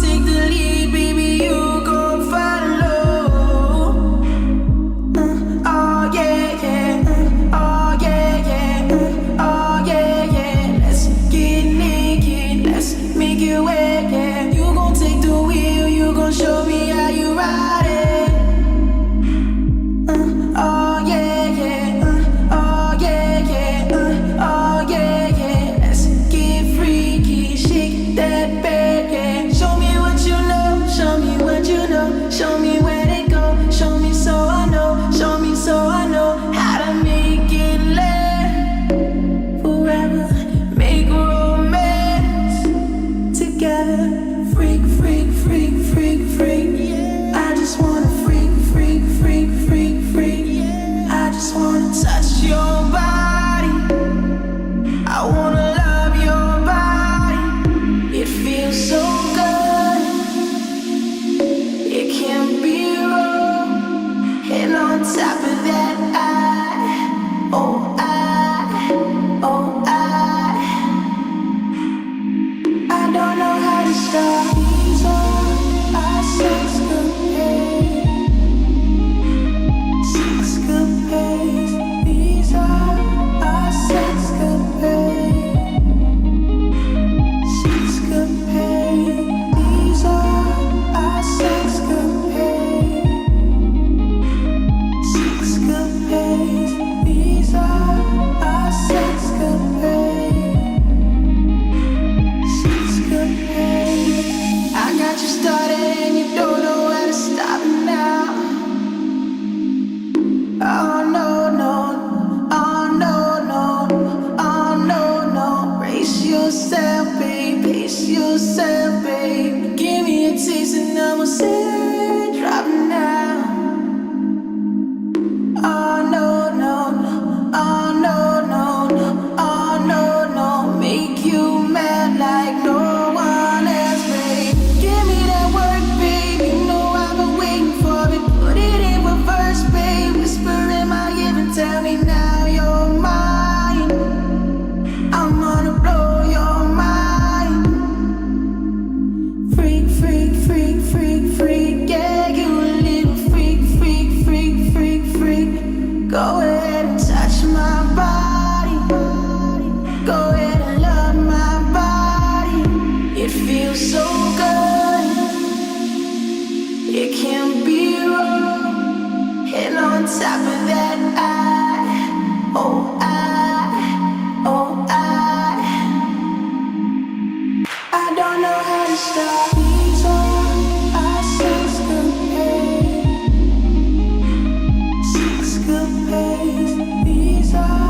take the lead, baby, you gon' follow. Oh yeah, yeah. Oh yeah, yeah. Oh yeah, yeah. Let's get naked, let's make it wet, yeah. You gon' take the wheel, you gon' show me how you ride it. Oh yeah, yeah. Oh yeah, yeah. Oh yeah, yeah. Let's get freaky, shake that bed, yeah. Show me what you know, show me what you know. Show me where to go, show me so I know. Show me so I know how to make it last forever. Make romance together. Freak, freak, freak, freak, freak. I just wanna freak, freak, freak, freak, freak. I just wanna touch your body. I wanna love your body. It feels so good. It can't be wrong. And on top of that, I don't know how to stop. These are our sexcapades. These are our sexcapades. These are our sexcapades. These are our sexcapades. I got you started and you don't know where to stop now. Oh no, no, oh no, no, oh no, no. Brace yourself, babe, pace yourself, babe. Give me a taste and I will say drop now. Oh no, no, no, oh no, no, no, oh no, no. Make you mad like no one else, babe. Give me that work, babe. You know I've been waiting for it. Put it in reverse, babe. Whisper in my ear and tell me now you're mine. I'm gonna blow your mind. Freak, freak, freak, freak, freak. Yeah, you a little freak, freak, freak, freak, freak. Go ahead and touch my body. Go ahead and love my body. It feels so good. It can't be wrong. And on top of that, I don't know how to stop. These are our sexcapades. These are